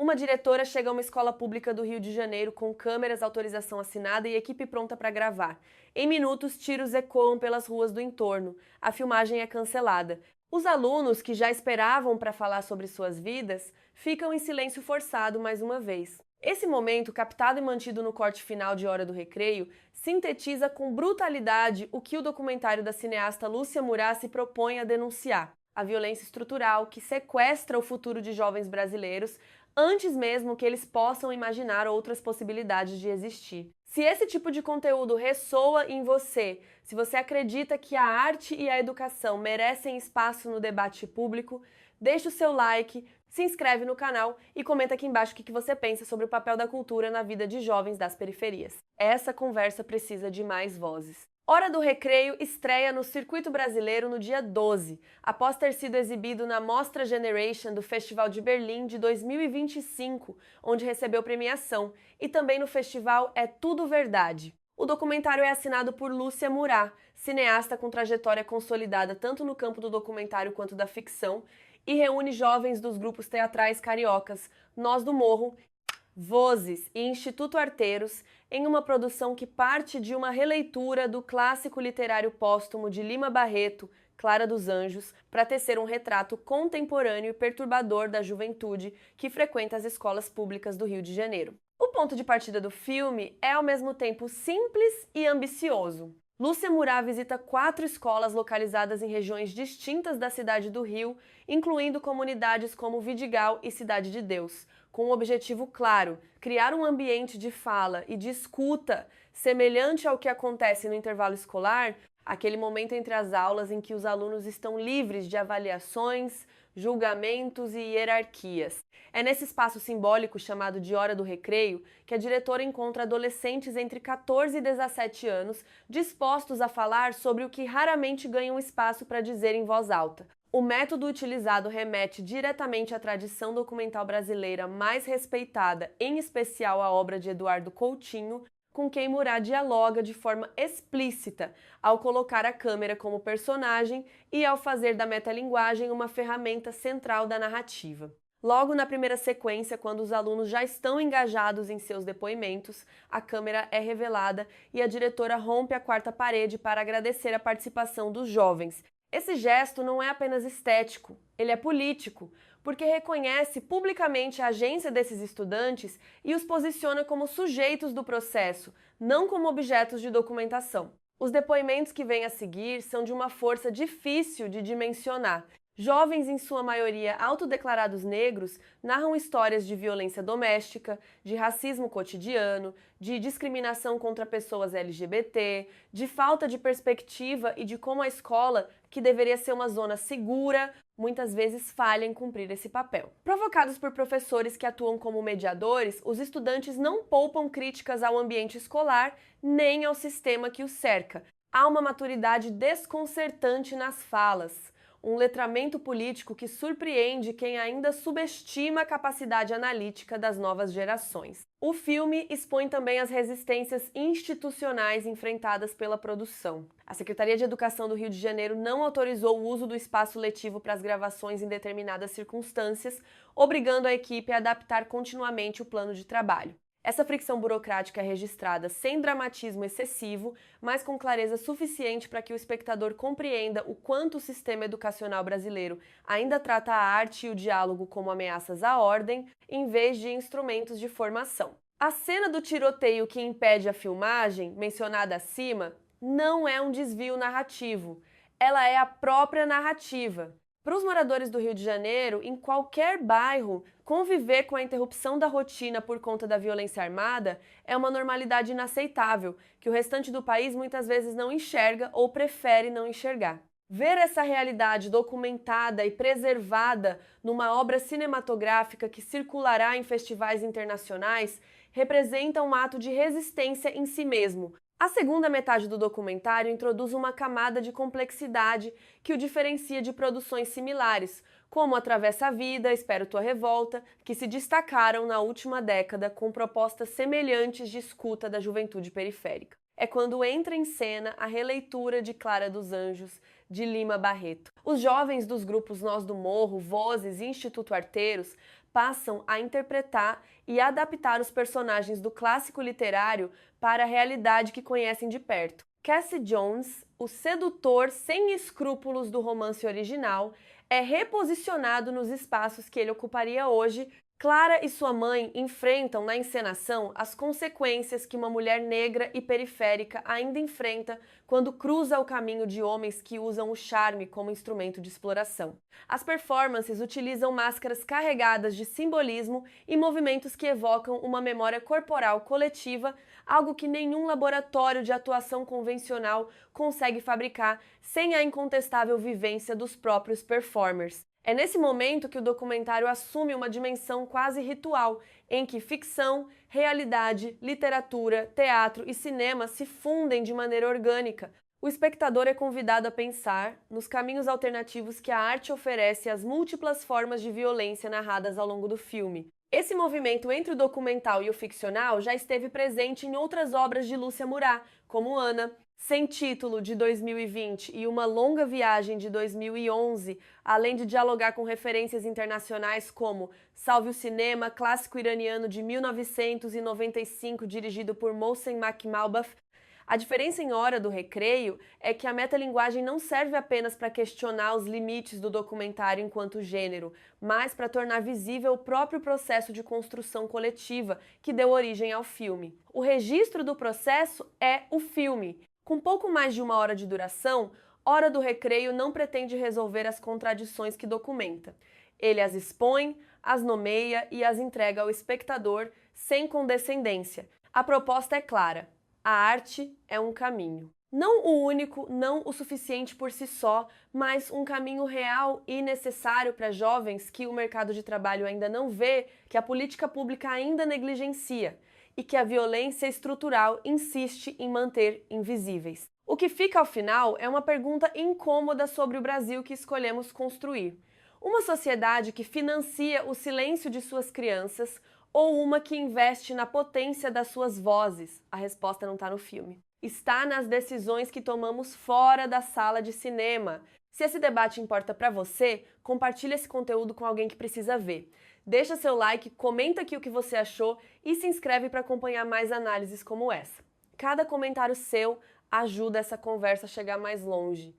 Uma diretora chega a uma escola pública do Rio de Janeiro com câmeras, autorização assinada e equipe pronta para gravar. Em minutos, tiros ecoam pelas ruas do entorno. A filmagem é cancelada. Os alunos, que já esperavam para falar sobre suas vidas, ficam em silêncio forçado mais uma vez. Esse momento, captado e mantido no corte final de Hora do Recreio, sintetiza com brutalidade o que o documentário da cineasta Lúcia Murat se propõe a denunciar: a violência estrutural que sequestra o futuro de jovens brasileiros antes mesmo que eles possam imaginar outras possibilidades de existir. Se esse tipo de conteúdo ressoa em você, se você acredita que a arte e a educação merecem espaço no debate público, deixe o seu like, se inscreve no canal e comenta aqui embaixo o que você pensa sobre o papel da cultura na vida de jovens das periferias. Essa conversa precisa de mais vozes. Hora do Recreio estreia no Circuito Brasileiro no dia 12, após ter sido exibido na Mostra Generation do Festival de Berlim de 2025, onde recebeu premiação, e também no festival É Tudo Verdade. O documentário é assinado por Lúcia Murat, cineasta com trajetória consolidada tanto no campo do documentário quanto da ficção, e reúne jovens dos grupos teatrais cariocas Nós do Morro, Vozes e Instituto Arteiros em uma produção que parte de uma releitura do clássico literário póstumo de Lima Barreto, Clara dos Anjos, para tecer um retrato contemporâneo e perturbador da juventude que frequenta as escolas públicas do Rio de Janeiro. O ponto de partida do filme é ao mesmo tempo simples e ambicioso. Lúcia Murat visita 4 escolas localizadas em regiões distintas da cidade do Rio, incluindo comunidades como Vidigal e Cidade de Deus, com um objetivo claro: criar um ambiente de fala e de escuta semelhante ao que acontece no intervalo escolar, aquele momento entre as aulas em que os alunos estão livres de avaliações, julgamentos e hierarquias. É nesse espaço simbólico chamado de Hora do Recreio que a diretora encontra adolescentes entre 14 e 17 anos dispostos a falar sobre o que raramente ganham espaço para dizer em voz alta. O método utilizado remete diretamente à tradição documental brasileira mais respeitada, em especial à obra de Eduardo Coutinho, com quem Murat dialoga de forma explícita ao colocar a câmera como personagem e ao fazer da metalinguagem uma ferramenta central da narrativa. Logo na primeira sequência, quando os alunos já estão engajados em seus depoimentos, a câmera é revelada e a diretora rompe a quarta parede para agradecer a participação dos jovens. Esse gesto não é apenas estético, ele é político, porque reconhece publicamente a agência desses estudantes e os posiciona como sujeitos do processo, não como objetos de documentação. Os depoimentos que vêm a seguir são de uma força difícil de dimensionar. Jovens, em sua maioria autodeclarados negros, narram histórias de violência doméstica, de racismo cotidiano, de discriminação contra pessoas LGBT, de falta de perspectiva e de como a escola, que deveria ser uma zona segura, muitas vezes falha em cumprir esse papel. Provocados por professores que atuam como mediadores, os estudantes não poupam críticas ao ambiente escolar nem ao sistema que o cerca. Há uma maturidade desconcertante nas falas. Um letramento político que surpreende quem ainda subestima a capacidade analítica das novas gerações. O filme expõe também as resistências institucionais enfrentadas pela produção. A Secretaria de Educação do Rio de Janeiro não autorizou o uso do espaço letivo para as gravações em determinadas circunstâncias, obrigando a equipe a adaptar continuamente o plano de trabalho. Essa fricção burocrática é registrada sem dramatismo excessivo, mas com clareza suficiente para que o espectador compreenda o quanto o sistema educacional brasileiro ainda trata a arte e o diálogo como ameaças à ordem, em vez de instrumentos de formação. A cena do tiroteio que impede a filmagem, mencionada acima, não é um desvio narrativo, ela é a própria narrativa. Para os moradores do Rio de Janeiro, em qualquer bairro, conviver com a interrupção da rotina por conta da violência armada é uma normalidade inaceitável, que o restante do país muitas vezes não enxerga ou prefere não enxergar. Ver essa realidade documentada e preservada numa obra cinematográfica que circulará em festivais internacionais representa um ato de resistência em si mesmo. A segunda metade do documentário introduz uma camada de complexidade que o diferencia de produções similares, como Atravessa a Vida, Espero Tua Revolta, que se destacaram na última década com propostas semelhantes de escuta da juventude periférica. É quando entra em cena a releitura de Clara dos Anjos, de Lima Barreto. Os jovens dos grupos Nós do Morro, Vozes e Instituto Arteiros passam a interpretar e adaptar os personagens do clássico literário para a realidade que conhecem de perto. Cassie Jones, o sedutor sem escrúpulos do romance original, é reposicionado nos espaços que ele ocuparia hoje. Clara e sua mãe enfrentam na encenação as consequências que uma mulher negra e periférica ainda enfrenta quando cruza o caminho de homens que usam o charme como instrumento de exploração. As performances utilizam máscaras carregadas de simbolismo e movimentos que evocam uma memória corporal coletiva, algo que nenhum laboratório de atuação convencional consegue fabricar sem a incontestável vivência dos próprios performers. É nesse momento que o documentário assume uma dimensão quase ritual, em que ficção, realidade, literatura, teatro e cinema se fundem de maneira orgânica. O espectador é convidado a pensar nos caminhos alternativos que a arte oferece às múltiplas formas de violência narradas ao longo do filme. Esse movimento entre o documental e o ficcional já esteve presente em outras obras de Lúcia Murat, como Ana, Sem Título, de 2020, e Uma Longa Viagem, de 2011, além de dialogar com referências internacionais como Salve o Cinema, clássico iraniano de 1995, dirigido por Mohsen Makhmalbaf. A diferença em Hora do Recreio é que a metalinguagem não serve apenas para questionar os limites do documentário enquanto gênero, mas para tornar visível o próprio processo de construção coletiva que deu origem ao filme. O registro do processo é o filme. Com pouco mais de 1 hora de duração, Hora do Recreio não pretende resolver as contradições que documenta. Ele as expõe, as nomeia e as entrega ao espectador sem condescendência. A proposta é clara: a arte é um caminho. Não o único, não o suficiente por si só, mas um caminho real e necessário para jovens que o mercado de trabalho ainda não vê, que a política pública ainda negligencia e que a violência estrutural insiste em manter invisíveis. O que fica ao final é uma pergunta incômoda sobre o Brasil que escolhemos construir. Uma sociedade que financia o silêncio de suas crianças ou uma que investe na potência das suas vozes? A resposta não está no filme. Está nas decisões que tomamos fora da sala de cinema. Se esse debate importa para você, compartilhe esse conteúdo com alguém que precisa ver. Deixa seu like, comenta aqui o que você achou e se inscreve para acompanhar mais análises como essa. Cada comentário seu ajuda essa conversa a chegar mais longe.